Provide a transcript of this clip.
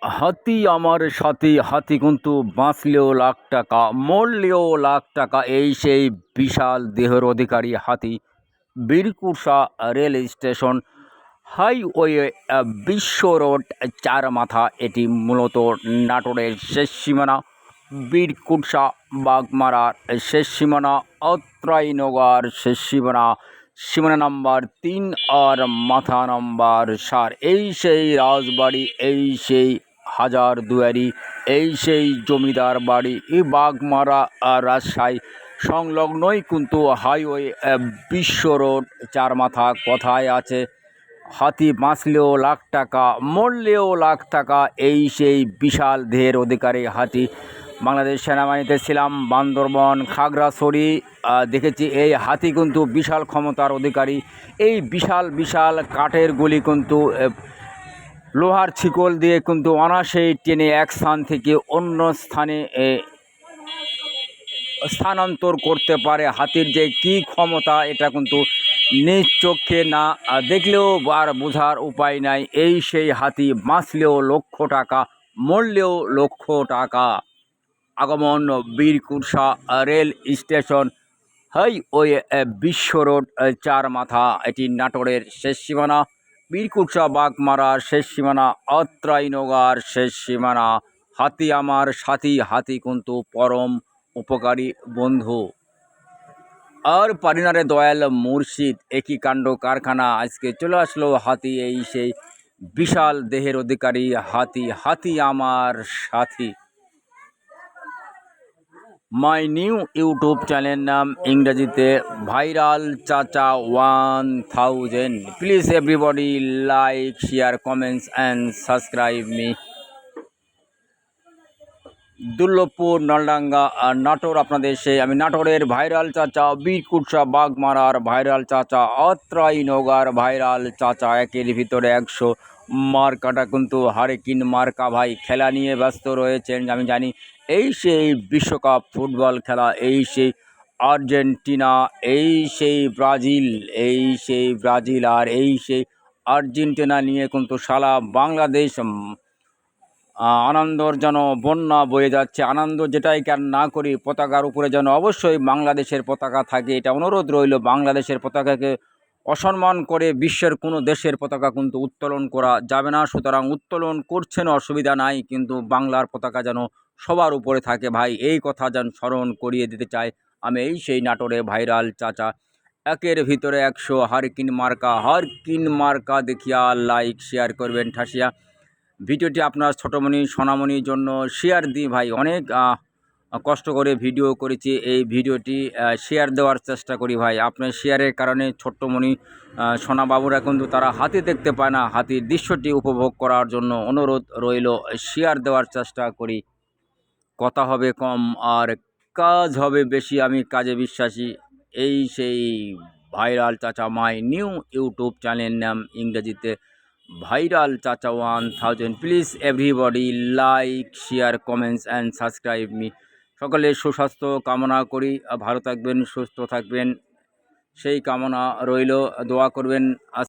হাতি আমার সাথী, হাতি কিন্তু বাঁচলেও লাখ টাকা, মরলেও লাখ টাকা, এই সেই বিশাল দেহের অধিকারী হাতি। বীরকুসা রেল স্টেশন হাইওয়ে, বিশ্ব রোড, চার মাথা। এটি মূলত নাটোরের শেষ সীমানা, বীরকুসা বাগমারার শেষ সীমানা, অত্রাইনগর শেষ সীমানা, সীমানা নাম্বার 3 আর মাথা নাম্বার 4। এই সেই রাজবাড়ি, এই সেই হাজার দুয়ারি, এই সেই জমিদার বাড়ি। এই বাগমারা রাজশাহী সংলগ্নই কিন্তু হাইওয়ে, বিশ্ব রোড, চার মাথা। কথায় আছে হাতি বাঁচলেও লাখ টাকা, মরলেও লাখ টাকা, এই সেই বিশাল দেহের অধিকারী হাতি। বাংলাদেশ সেনাবাহিনীতে ছিলাম, বান্দরবন, খাগড়াছড়ি দেখেছি। এই হাতি কিন্তু বিশাল ক্ষমতার অধিকারী। এই বিশাল বিশাল কাঠের গুলি কিন্তু লোহার ছিকল দিয়ে কিন্তু অনায়াসেই টেনে এক স্থান থেকে অন্য স্থানে স্থানান্তর করতে পারে। হাতির যে কী ক্ষমতা, এটা কিন্তু নিজ চোখে না দেখলেও আর বোঝার উপায় নাই। এই সেই হাতি বাঁচলেও লক্ষ টাকা, মরলেও লক্ষ টাকা। আগমন বীরকুসা রেল স্টেশন হাইওয়ে, বিশ্ব রোড, চার মাথা। এটি নাটোরের শেষ সীমানা, বীরকুসা বাগমারার শেষ সীমানা, অত্রাইনগর শেষ সীমানা। হাতি আমার সাথী, হাতি কিন্তু পরম উপকারী বন্ধু। আর পারিনারে দয়াল মুর্শিদ, একই কাণ্ড কারখানা। আজকে চলে আসলো হাতি, এই সেই বিশাল দেহের অধিকারী হাতি। হাতি আমার সাথী। মাই নিউ ইউটিউব চ্যানেল নাম ইংরেজিতে ভাইরাল চাচা 1000। Please everybody like, share, comments and subscribe me. Durlabhpur, Naldanga, Natore আপনাদের সেই আমি নাটোরের ভাইরাল চাচা, বীরকুসা বাগমারার ভাইরাল চাচা, অত্রাইনগর ভাইরাল চাচা। একের ভিতরে 100 মার্কাটা কিন্তু হারিকেন মার্কা ভাই। খেলা নিয়ে ব্যস্ত রয়েছেন আমি জানি। এই সেই বিশ্বকাপ ফুটবল খেলা, এই সেই আর্জেন্টিনা, এই সেই ব্রাজিল, এই সেই ব্রাজিল আর এই সেই আর্জেন্টিনা নিয়ে কিন্তু সারা বাংলাদেশ আনন্দর যেন বন্যা বয়ে যাচ্ছে। আনন্দ যেটাই কেন না করি, পতাকার উপরে যেন অবশ্যই বাংলাদেশের পতাকা থাকে, এটা অনুরোধ রইল। বাংলাদেশের পতাকাকে অসম্মান করে বিশ্বের কোনো দেশের পতাকা কিন্তু উত্তোলন করা যাবে না। সুতরাং উত্তোলন করছেন, অসুবিধা নাই, কিন্তু বাংলার পতাকা যেন সবার উপরে থাকে ভাই, এই কথা যেন স্মরণ করিয়ে দিতে চাই আমি। এই সেই নাটোরে ভাইরাল চাচা, একের ভিতরে 100 হারকিন মার্কা। হারকিন মার্কা দেখিয়া লাইক শেয়ার করবেন ঠাসিয়া। ভিডিওটি আপনার ছোটোমণি সোনামণির জন্য শেয়ার দিই ভাই। অনেক কষ্ট করে ভিডিও করেছি, এই ভিডিওটি শেয়ার দেওয়ার চেষ্টা করি ভাই। আপনার শেয়ারের কারণে ছোট্টমণি সোনাবাবুরা কিন্তু তারা হাতি দেখতে পায় না, হাতির দৃশ্যটি উপভোগ করার জন্য অনুরোধ রইল, শেয়ার দেওয়ার চেষ্টা করি। কথা হবে কম আর কাজ হবে বেশি, আমি কাজে বিশ্বাসী। এই সেই ভাইরাল চাচা, মাই নিউ ইউটিউব চ্যানেল নাম ইংরেজিতে ভাইরাল চাচা 1000। Please everybody like, share, comments and subscribe me. সকলে সুস্বাস্থ্য কামনা করি, ভালো থাকবেন, সুস্থ থাকবেন, সেই কামনা রইল। দোয়া করবেন।